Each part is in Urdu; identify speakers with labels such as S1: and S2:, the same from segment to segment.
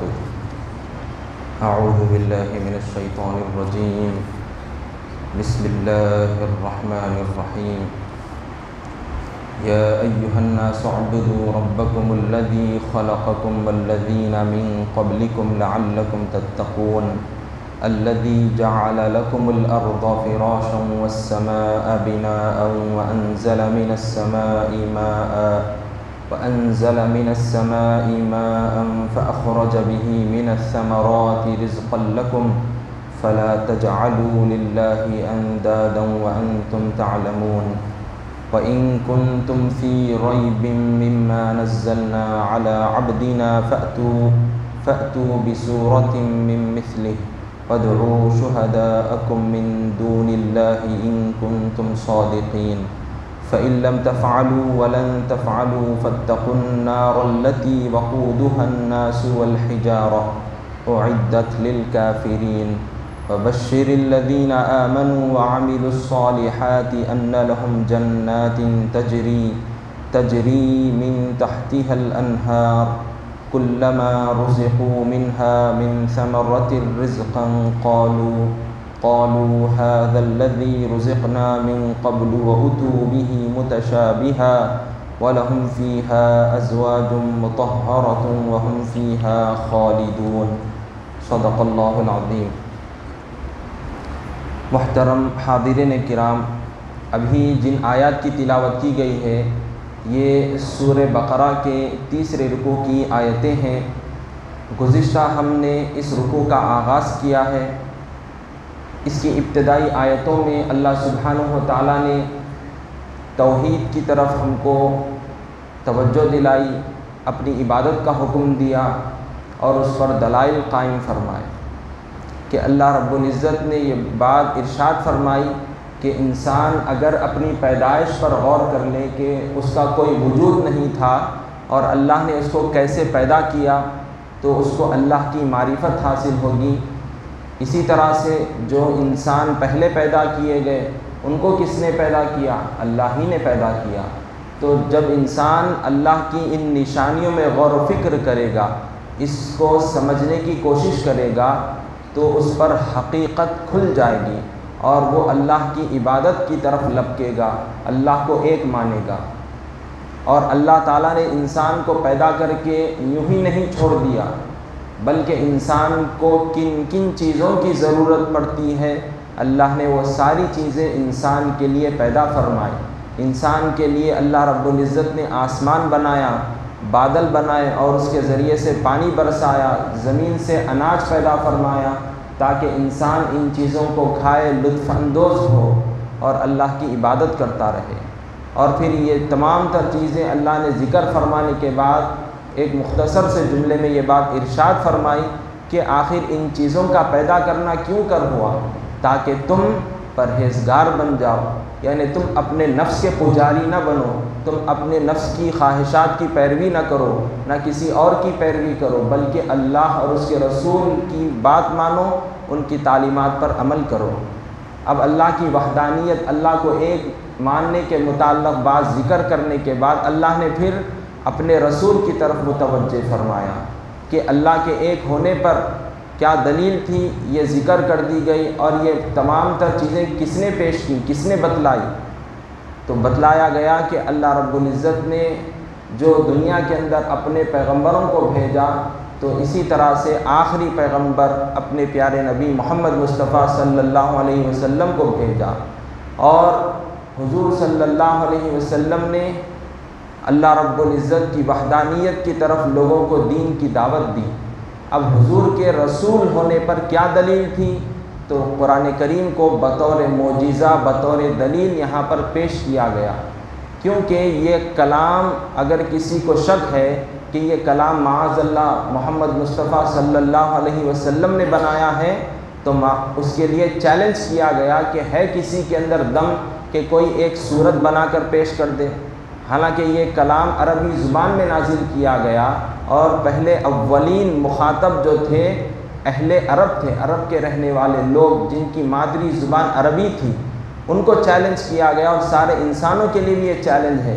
S1: وبركاته. أعوذ بالله من الشيطان الرجيم. بسم الله الرحمن الرحيم. يا أيها الناس اعبدوا ربكم الذي خلقكم والذين من قبلكم لعلكم تتقون الذي جعل لكم الأرض فراشا والسماء بناء وأنزل من السماء ماء فأخرج به من الثمرات رزقا لكم فلا تجعلوا لله أندادا وأنتم تعلمون وإن كنتم في ريب مما نزلنا على عبدنا فأتوا بسورة من مثله وادعوا شهداءكم من دون الله إن كنتم صادقين فإن لم تفعلوا ولن تفعلوا فاتقوا النار التي وقودها الناس والحجارة أعدت للكافرين وبشر الذين آمنوا وعملوا الصالحات أن لهم جنات تجري من تحتها الأنهار كلما رزقوا منها من ثمرة رزقا قالوا هذا الذي رزقنا من قبل وأتوا به متشابها ولهم فيها أزواج مطهرة وهم فيها خالدون. صدق اللہ العظیم. محترم حاضرین کرام، ابھی جن آیات کی تلاوت کی گئی ہے یہ سورہ بقرہ کے تیسرے رکوع کی آیتیں ہیں. گزشتہ ہم نے اس رکوع کا آغاز کیا ہے. اس کی ابتدائی آیتوں میں اللہ سبحانہ و تعالیٰ نے توحید کی طرف ہم کو توجہ دلائی، اپنی عبادت کا حکم دیا اور اس پر دلائل قائم فرمائے کہ اللہ رب العزت نے یہ بات ارشاد فرمائی کہ انسان اگر اپنی پیدائش پر غور کر لے کہ اس کا کوئی وجود نہیں تھا اور اللہ نے اس کو کیسے پیدا کیا تو اس کو اللہ کی معرفت حاصل ہوگی. اسی طرح سے جو انسان پہلے پیدا کیے گئے ان کو کس نے پیدا کیا؟ اللہ ہی نے پیدا کیا. تو جب انسان اللہ کی ان نشانیوں میں غور و فکر کرے گا، اس کو سمجھنے کی کوشش کرے گا تو اس پر حقیقت کھل جائے گی اور وہ اللہ کی عبادت کی طرف لپکے گا، اللہ کو ایک مانے گا. اور اللہ تعالیٰ نے انسان کو پیدا کر کے یوں ہی نہیں چھوڑ دیا، بلکہ انسان کو کن کن چیزوں کی ضرورت پڑتی ہے اللہ نے وہ ساری چیزیں انسان کے لیے پیدا فرمائی. انسان کے لیے اللہ رب العزت نے آسمان بنایا، بادل بنائے اور اس کے ذریعے سے پانی برسایا، زمین سے اناج پیدا فرمایا تاکہ انسان ان چیزوں کو کھائے، لطف اندوز ہو اور اللہ کی عبادت کرتا رہے. اور پھر یہ تمام تر چیزیں اللہ نے ذکر فرمانے کے بعد ایک مختصر سے جملے میں یہ بات ارشاد فرمائی کہ آخر ان چیزوں کا پیدا کرنا کیوں کر ہوا؟ تاکہ تم پرہیزگار بن جاؤ، یعنی تم اپنے نفس کے پجاری نہ بنو، تم اپنے نفس کی خواہشات کی پیروی نہ کرو، نہ کسی اور کی پیروی کرو، بلکہ اللہ اور اس کے رسول کی بات مانو، ان کی تعلیمات پر عمل کرو. اب اللہ کی وحدانیت، اللہ کو ایک ماننے کے متعلق بات ذکر کرنے کے بعد اللہ نے پھر اپنے رسول کی طرف متوجہ فرمایا کہ اللہ کے ایک ہونے پر کیا دلیل تھی، یہ ذکر کر دی گئی. اور یہ تمام تر چیزیں کس نے پیش کی، کس نے بتلائی؟ تو بتلایا گیا کہ اللہ رب العزت نے جو دنیا کے اندر اپنے پیغمبروں کو بھیجا تو اسی طرح سے آخری پیغمبر اپنے پیارے نبی محمد مصطفیٰ صلی اللہ علیہ وسلم کو بھیجا. اور حضور صلی اللہ علیہ وسلم نے اللہ رب العزت کی وحدانیت کی طرف لوگوں کو دین کی دعوت دی. اب حضور کے رسول ہونے پر کیا دلیل تھی؟ تو قرآن کریم کو بطور معجزہ، بطور دلیل یہاں پر پیش کیا گیا، کیونکہ یہ کلام اگر کسی کو شک ہے کہ یہ کلام معاذ اللہ محمد مصطفیٰ صلی اللہ علیہ وسلم نے بنایا ہے تو اس کے لیے چیلنج کیا گیا کہ ہے کسی کے اندر دم کہ کوئی ایک صورت بنا کر پیش کر دے. حالانکہ یہ کلام عربی زبان میں نازل کیا گیا اور پہلے اولین مخاطب جو تھے اہل عرب تھے، عرب کے رہنے والے لوگ جن کی مادری زبان عربی تھی، ان کو چیلنج کیا گیا اور سارے انسانوں کے لیے بھی یہ چیلنج ہے.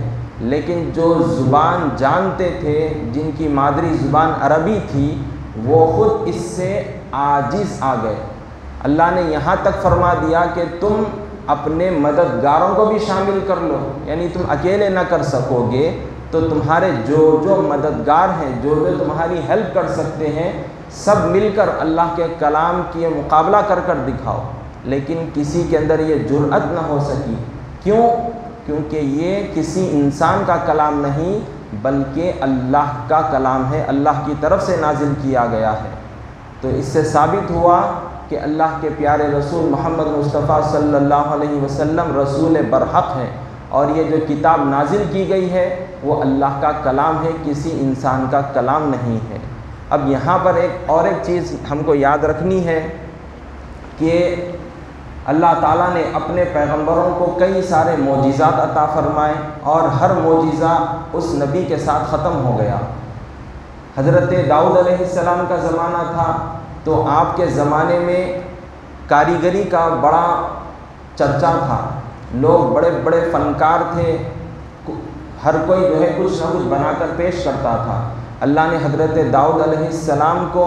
S1: لیکن جو زبان جانتے تھے، جن کی مادری زبان عربی تھی، وہ خود اس سے عاجز آ گئے۔ اللہ نے یہاں تک فرما دیا کہ تم اپنے مددگاروں کو بھی شامل کر لو، یعنی تم اکیلے نہ کر سکو گے تو تمہارے جو مددگار ہیں، جو تمہاری ہیلپ کر سکتے ہیں، سب مل کر اللہ کے کلام کی مقابلہ کر دکھاؤ۔ لیکن کسی کے اندر یہ جرأت نہ ہو سکی۔ کیوں؟ کیونکہ یہ کسی انسان کا کلام نہیں بلکہ اللہ کا کلام ہے، اللہ کی طرف سے نازل کیا گیا ہے۔ تو اس سے ثابت ہوا کہ اللہ کے پیارے رسول محمد مصطفیٰ صلی اللہ علیہ وسلم رسول برحق ہیں، اور یہ جو کتاب نازل کی گئی ہے وہ اللہ کا کلام ہے، کسی انسان کا کلام نہیں ہے۔ اب یہاں پر ایک چیز ہم کو یاد رکھنی ہے کہ اللہ تعالیٰ نے اپنے پیغمبروں کو کئی سارے معجزات عطا فرمائے، اور ہر معجزہ اس نبی کے ساتھ ختم ہو گیا۔ حضرت داؤد علیہ السلام کا زمانہ تھا تو آپ کے زمانے میں کاریگری کا بڑا چرچا تھا، لوگ بڑے بڑے فنکار تھے، ہر کوئی جو ہے کچھ نہ کچھ بنا کر پیش کرتا تھا۔ اللہ نے حضرت داؤد علیہ السلام کو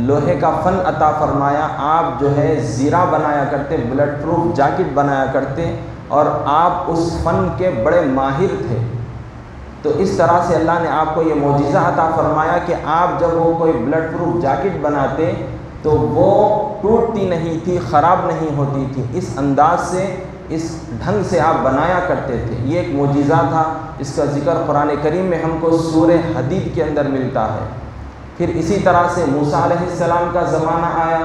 S1: لوہے کا فن عطا فرمایا، آپ جو ہے زیرہ بنایا کرتے، بلٹ پروف جیکٹ بنایا کرتے، اور آپ اس فن کے بڑے ماہر تھے۔ تو اس طرح سے اللہ نے آپ کو یہ معجزہ عطا فرمایا کہ آپ جب وہ کوئی بلٹ پروف جیکٹ بناتے تو وہ ٹوٹتی نہیں تھی، خراب نہیں ہوتی تھی، اس انداز سے، اس ڈھنگ سے آپ بنایا کرتے تھے۔ یہ ایک معجزہ تھا، اس کا ذکر قرآن کریم میں ہم کو سورہ حدید کے اندر ملتا ہے۔ پھر اسی طرح سے موسیٰ علیہ السلام کا زمانہ آیا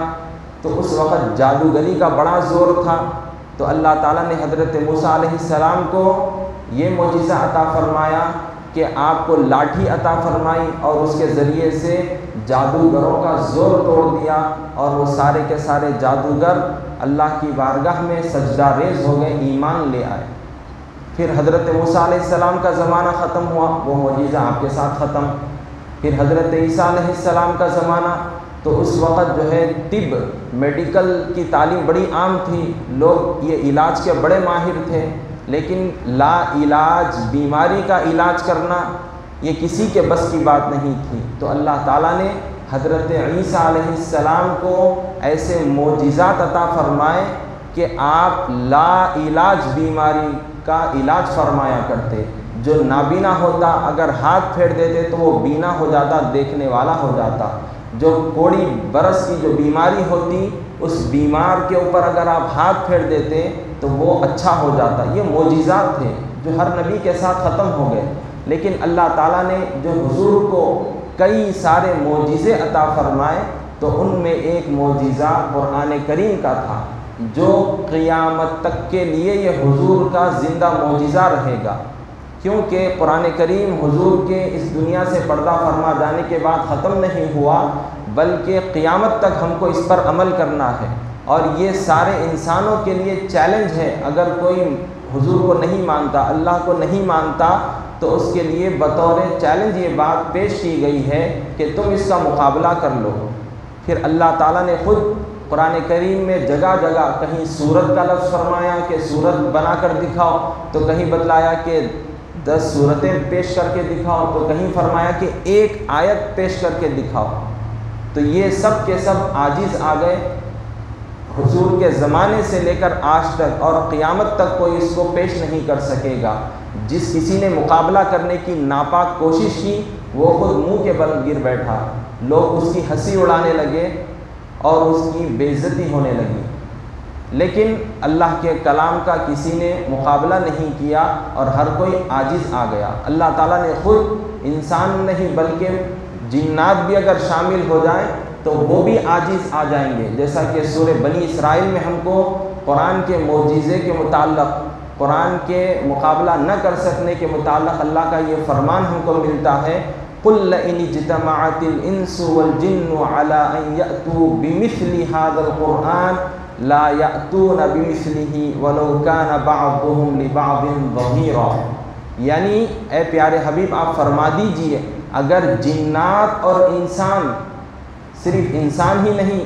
S1: تو اس وقت جادوگری کا بڑا زور تھا، تو اللہ تعالیٰ نے حضرت موسیٰ علیہ السلام کو یہ معجزہ عطا فرمایا کہ آپ کو لاٹھی عطا فرمائی، اور اس کے ذریعے سے جادوگروں کا زور توڑ دیا، اور وہ سارے کے سارے جادوگر اللہ کی بارگاہ میں سجدہ ریز ہو گئے، ایمان لے آئے۔ پھر حضرت موسیٰ علیہ السلام کا زمانہ ختم ہوا، وہ معجزہ آپ کے ساتھ ختم۔ پھر حضرت عیسیٰ علیہ السلام کا زمانہ، تو اس وقت جو ہے طب، میڈیکل کی تعلیم بڑی عام تھی، لوگ یہ علاج کے بڑے ماہر تھے، لیکن لا علاج بیماری کا علاج کرنا یہ کسی کے بس کی بات نہیں تھی۔ تو اللہ تعالیٰ نے حضرت عیسیٰ علیہ السلام کو ایسے معجزات عطا فرمائے کہ آپ لا علاج بیماری کا علاج فرمایا کرتے۔ جو نابینا ہوتا اگر ہاتھ پھیر دیتے تو وہ بینا ہو جاتا، دیکھنے والا ہو جاتا۔ جو کوڑی برس کی جو بیماری ہوتی، اس بیمار کے اوپر اگر آپ ہاتھ پھیر دیتے تو وہ اچھا ہو جاتا۔ یہ معجزات تھے جو ہر نبی کے ساتھ ختم ہو گئے، لیکن اللہ تعالیٰ نے جو حضور کو کئی سارے معجزے عطا فرمائے، تو ان میں ایک معجزہ قرآن کریم کا تھا، جو قیامت تک کے لیے یہ حضور کا زندہ معجزہ رہے گا، کیونکہ قرآن کریم حضور کے اس دنیا سے پردہ فرما جانے کے بعد ختم نہیں ہوا، بلکہ قیامت تک ہم کو اس پر عمل کرنا ہے۔ اور یہ سارے انسانوں کے لیے چیلنج ہے، اگر کوئی حضور کو نہیں مانتا، اللہ کو نہیں مانتا، تو اس کے لیے بطور چیلنج یہ بات پیش کی گئی ہے کہ تم اس کا مقابلہ کر لو۔ پھر اللہ تعالیٰ نے خود قرآن کریم میں جگہ جگہ کہیں سورت کا لفظ فرمایا کہ سورت بنا کر دکھاؤ، تو کہیں بتلایا کہ 10 سورتیں پیش کر کے دکھاؤ، تو کہیں فرمایا کہ ایک آیت پیش کر کے دکھاؤ۔ تو یہ سب کے سب عاجز آ گئے۔ حضور کے زمانے سے لے کر آج تک اور قیامت تک کوئی اس کو پیش نہیں کر سکے گا۔ جس کسی نے مقابلہ کرنے کی ناپاک کوشش کی، وہ خود منہ کے بل گر بیٹھا، لوگ اس کی ہنسی اڑانے لگے اور اس کی بے عزتی ہونے لگی۔ لیکن اللہ کے کلام کا کسی نے مقابلہ نہیں کیا اور ہر کوئی عاجز آ گیا۔ اللہ تعالیٰ نے خود انسان نہیں بلکہ جنات بھی اگر شامل ہو جائیں تو وہ بھی عاجز آ جائیں گے، جیسا کہ سورہ بنی اسرائیل میں ہم کو قرآن کے معجزے کے متعلق، قرآن کے مقابلہ نہ کر سکنے کے متعلق اللہ کا یہ فرمان ہم کو ملتا ہے، قُلْ لَئِنِ اجْتَمَعَتِ الْإِنسُ وَالْجِنُّ عَلَىٰ أَن يَأْتُوا بِمِثْلِ هَٰذَا الْقُرْآنِ لَا يَأْتُونَ بِمِثْلِهِ وَلَوْ كَانَ بَعْضُهُمْ لِبَعْضٍ ظَهِيرًا۔ یعنی اے پیارے حبیب آپ فرما دیجئے، اگر جنات اور انسان، صرف انسان ہی نہیں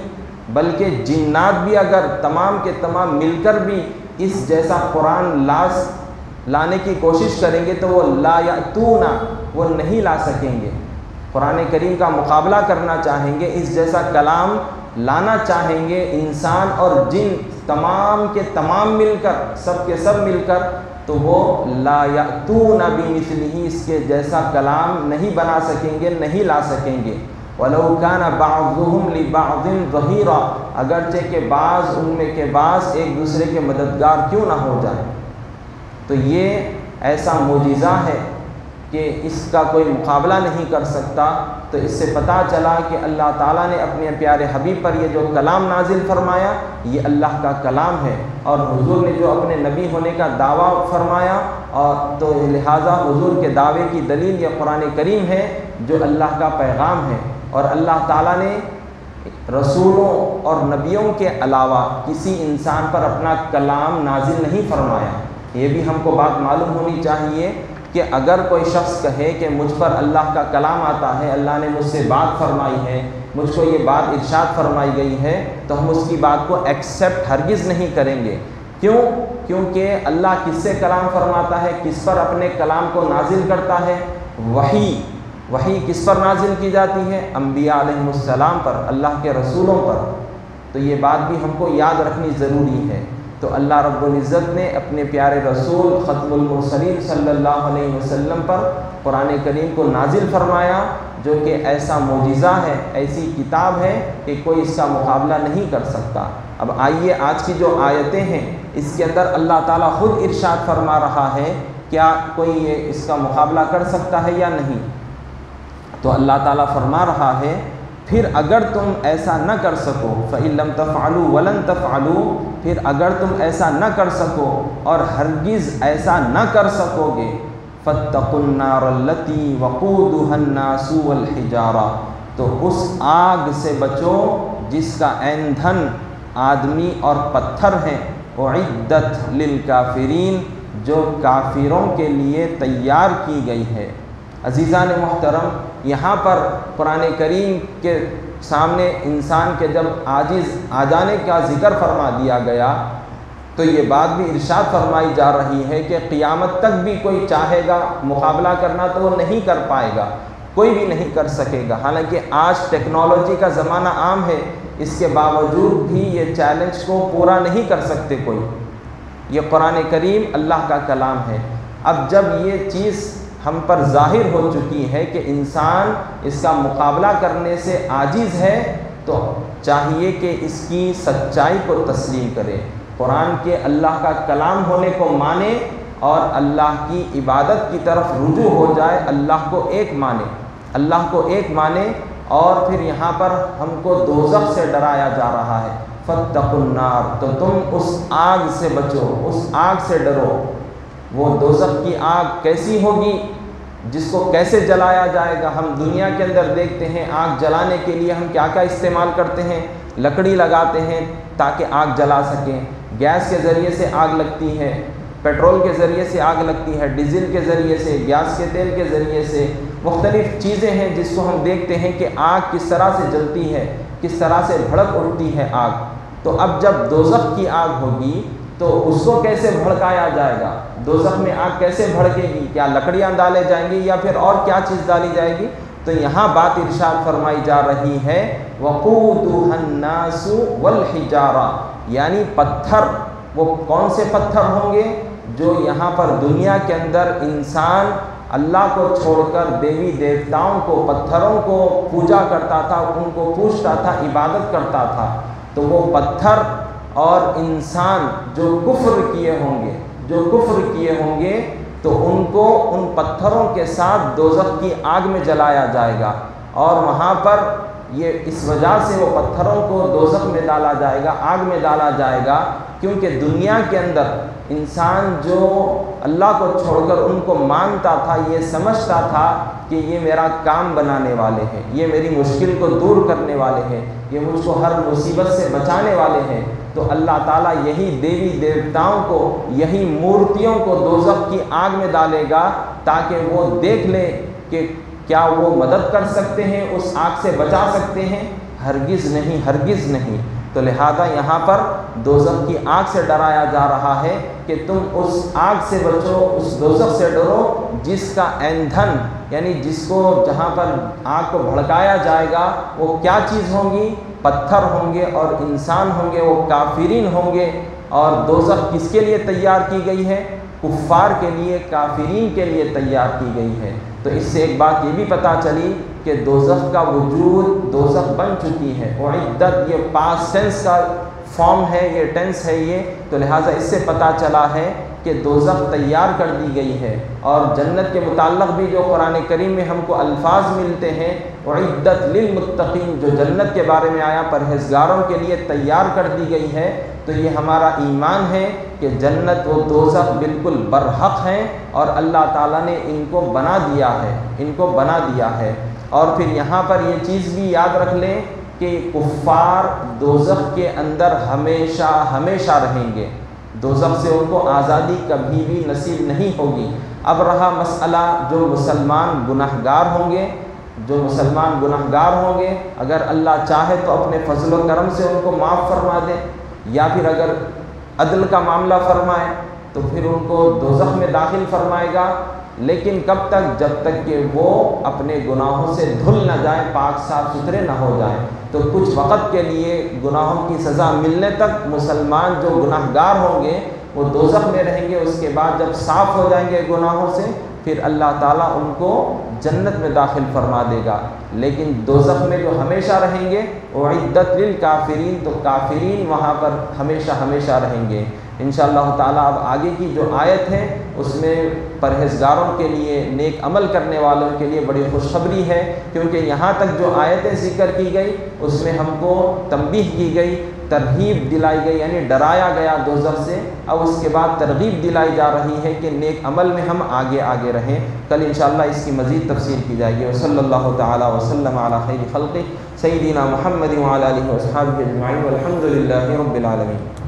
S1: بلکہ جنات بھی اگر تمام کے تمام مل کر بھی اس جیسا قرآن لانے کی کوشش کریں گے تو وہ لا یأتون، وہ نہیں لا سکیں گے۔ قرآن کریم کا مقابلہ کرنا چاہیں گے، اس جیسا کلام لانا چاہیں گے انسان اور جن تمام کے تمام مل کر، سب کے سب مل کر، تو وہ لا یأتون بمثلہ، اس کے جیسا کلام نہیں بنا سکیں گے، نہیں لا سکیں گے۔ وَلَوْ كَانَ بَعْضُهُمْ لِبَعْضٍ ظَهِيرًا، اگرچہ کہ بعض ان میں کے بعض ایک دوسرے کے مددگار کیوں نہ ہو جائیں۔ تو یہ ایسا معجزہ ہے کہ اس کا کوئی مقابلہ نہیں کر سکتا۔ تو اس سے پتہ چلا کہ اللہ تعالیٰ نے اپنے پیارے حبیب پر یہ جو کلام نازل فرمایا یہ اللہ کا کلام ہے، اور حضور نے جو اپنے نبی ہونے کا دعویٰ فرمایا، اور تو لہٰذا حضور کے دعوے کی دلیل یہ قرآن کریم ہے جو اللہ کا پیغام ہے۔ اور اللہ تعالیٰ نے رسولوں اور نبیوں کے علاوہ کسی انسان پر اپنا کلام نازل نہیں فرمایا۔ یہ بھی ہم کو بات معلوم ہونی چاہیے کہ اگر کوئی شخص کہے کہ مجھ پر اللہ کا کلام آتا ہے، اللہ نے مجھ سے بات فرمائی ہے، مجھ کو یہ بات ارشاد فرمائی گئی ہے، تو ہم اس کی بات کو ایکسیپٹ ہرگز نہیں کریں گے۔ کیوں؟ کیونکہ اللہ کس سے کلام فرماتا ہے، کس پر اپنے کلام کو نازل کرتا ہے؟ وحی کس پر نازل کی جاتی ہے؟ انبیاء علیہ السلام پر، اللہ کے رسولوں پر۔ تو یہ بات بھی ہم کو یاد رکھنی ضروری ہے۔ تو اللہ رب العزت نے اپنے پیارے رسول ختم المرسلین صلی اللہ علیہ وسلم پر قرآن کریم کو نازل فرمایا، جو کہ ایسا معجزہ ہے، ایسی کتاب ہے کہ کوئی اس کا مقابلہ نہیں کر سکتا۔ اب آئیے آج کی جو آیتیں ہیں اس کے اندر اللہ تعالیٰ خود ارشاد فرما رہا ہے، کیا کوئی یہ اس کا مقابلہ کر سکتا ہے یا نہیں؟ تو اللہ تعالیٰ فرما رہا ہے، پھر اگر تم ایسا نہ کر سکو، فَإِن لَمْ تَفْعَلُوا وَلَن تَفْعَلُوا، پھر اگر تم ایسا نہ کر سکو اور ہرگز ایسا نہ کر سکو گے، فَاتَّقُوا النَّارَ الَّتِي وَقُودُهَا النَّاسُ وَالْحِجَارَةُ، تو اس آگ سے بچو جس کا ایندھن آدمی اور پتھر ہیں، اُعِدَّتْ لِلْكَافِرِينَ، جو کافروں کے لیے تیار کی گئی ہے۔ عزیزان محترم، یہاں پر قرآن کریم کے سامنے انسان کے جب عاجز آ جانے کا ذکر فرما دیا گیا تو یہ بات بھی ارشاد فرمائی جا رہی ہے کہ قیامت تک بھی کوئی چاہے گا مقابلہ کرنا تو وہ نہیں کر پائے گا، کوئی بھی نہیں کر سکے گا۔ حالانکہ آج ٹیکنالوجی کا زمانہ عام ہے، اس کے باوجود بھی یہ چیلنج کو پورا نہیں کر سکتے کوئی۔ یہ قرآن کریم اللہ کا کلام ہے۔ اب جب یہ چیز ہم پر ظاہر ہو چکی ہے کہ انسان اس کا مقابلہ کرنے سے عاجز ہے، تو چاہیے کہ اس کی سچائی کو تسلیم کرے، قرآن کے اللہ کا کلام ہونے کو مانے اور اللہ کی عبادت کی طرف رجوع ہو جائے، اللہ کو ایک مانے۔ اور پھر یہاں پر ہم کو دوزخ سے ڈرایا جا رہا ہے، فَاتَّقُوا النَّارَ، تو تم اس آگ سے بچو، اس آگ سے ڈرو۔ وہ دوزخ کی آگ کیسی ہوگی، جس کو کیسے جلایا جائے گا؟ ہم دنیا کے اندر دیکھتے ہیں آگ جلانے کے لیے ہم کیا کیا استعمال کرتے ہیں، لکڑی لگاتے ہیں تاکہ آگ جلا سکیں، گیس کے ذریعے سے آگ لگتی ہے، پیٹرول کے ذریعے سے آگ لگتی ہے، ڈیزل کے ذریعے سے، گیس کے تیل کے ذریعے سے، مختلف چیزیں ہیں جس کو ہم دیکھتے ہیں کہ آگ کس طرح سے جلتی ہے، کس طرح سے بھڑک اٹھتی ہے آگ۔ تو اب جب دوزخ کی آگ ہوگی تو اس کو کیسے بھڑکایا جائے گا؟ دوزخ میں آگ کیسے بھڑکے گی؟ کیا لکڑیاں ڈالے جائیں گی یا پھر اور کیا چیز ڈالی جائے گی؟ تو یہاں بات ارشاد فرمائی جا رہی ہے، وَقُودُهَا النَّاسُ وَالْحِجَارَةُ، یعنی پتھر۔ وہ کون سے پتھر ہوں گے؟ جو یہاں پر دنیا کے اندر انسان اللہ کو چھوڑ کر دیوی دیوتاؤں کو، پتھروں کو پوجا کرتا تھا، ان کو پوجتا تھا، عبادت کرتا تھا۔ تو وہ پتھر اور انسان جو کفر کیے ہوں گے تو ان کو ان پتھروں کے ساتھ دوزخ کی آگ میں جلایا جائے گا، اور وہاں پر یہ اس وجہ سے وہ پتھروں کو دوزخ میں ڈالا جائے گا، آگ میں ڈالا جائے گا، کیونکہ دنیا کے اندر انسان جو اللہ کو چھوڑ کر ان کو مانتا تھا، یہ سمجھتا تھا کہ یہ میرا کام بنانے والے ہیں، یہ میری مشکل کو دور کرنے والے ہیں، یہ مجھ کو ہر مصیبت سے بچانے والے ہیں۔ تو اللہ تعالیٰ یہی دیوی دیوتاؤں کو، یہی مورتیوں کو دوزخ کی آگ میں ڈالے گا تاکہ وہ دیکھ لے کہ کیا وہ مدد کر سکتے ہیں، اس آگ سے بچا سکتے ہیں؟ ہرگز نہیں، ہرگز نہیں۔ تو لہذا یہاں پر دوزخ کی آگ سے ڈرایا جا رہا ہے کہ تم اس آگ سے بچو، اس دوزخ سے ڈرو جس کا ایندھن یعنی جس کو جہاں پر آگ کو بھڑکایا جائے گا وہ کیا چیز ہوں گی؟ پتھر ہوں گے اور انسان ہوں گے، وہ کافرین ہوں گے۔ اور دوزخ کس کے لیے تیار کی گئی ہے؟ کفار کے لیے، کافرین کے لیے تیار کی گئی ہے۔ تو اس سے ایک بات یہ بھی پتہ چلی کہ دوزخ کا وجود، دوزخ بن چکی ہے۔ اعدت یہ پاسٹ ٹینس کا فارم ہے، یہ ٹینس ہے یہ، تو لہٰذا اس سے پتہ چلا ہے کہ دوزخ تیار کر دی گئی ہے۔ اور جنت کے متعلق بھی جو قرآن کریم میں ہم کو الفاظ ملتے ہیں، اعدت للمتقین، جو جنت کے بارے میں آیا پرہیزگاروں کے لیے تیار کر دی گئی ہے، تو یہ ہمارا ایمان ہے کہ جنت و دوزخ بالکل برحق ہیں اور اللہ تعالیٰ نے ان کو بنا دیا ہے، ان کو بنا دیا ہے۔ اور پھر یہاں پر یہ چیز بھی یاد رکھ لیں کہ کفار دوزخ کے اندر ہمیشہ ہمیشہ رہیں گے، دوزخ سے ان کو آزادی کبھی بھی نصیب نہیں ہوگی۔ اب رہا مسئلہ جو مسلمان گناہگار ہوں گے، جو مسلمان گناہگار ہوں گے، اگر اللہ چاہے تو اپنے فضل و کرم سے ان کو معاف فرما دے، یا پھر اگر عدل کا معاملہ فرمائے تو پھر ان کو دوزخ میں داخل فرمائے گا، لیکن کب تک؟ جب تک کہ وہ اپنے گناہوں سے دھل نہ جائیں، پاک صاف ستھرے نہ ہو جائیں۔ تو کچھ وقت کے لیے گناہوں کی سزا ملنے تک مسلمان جو گناہگار ہوں گے وہ دوزخ میں رہیں گے، اس کے بعد جب صاف ہو جائیں گے گناہوں سے پھر اللہ تعالیٰ ان کو جنت میں داخل فرما دے گا۔ لیکن دوزخ میں جو ہمیشہ رہیں گے اعدت للکافرین، تو کافرین وہاں پر ہمیشہ ہمیشہ رہیں گے۔ انشاءاللہ تعالیٰ اب آگے کی جو آیت ہے اس میں پرہیزگاروں کے لیے، نیک عمل کرنے والوں کے لیے بڑی خوشخبری ہے، کیونکہ یہاں تک جو آیتیں ذکر کی گئی اس میں ہم کو تنبیہ کی گئی، ترغیب دلائی گئی، یعنی ڈرایا گیا دوزخ سے۔ اب اس کے بعد ترغیب دلائی جا رہی ہے کہ نیک عمل میں ہم آگے آگے رہیں۔ کل انشاءاللہ اس کی مزید تفصیل کی جائے گی۔ وصلی اللہ تعالی وسلم علی خیر خلقہ سیدنا محمد وعلی آلہ واصحابہ اجمعین والحمد للہ رب العالمین۔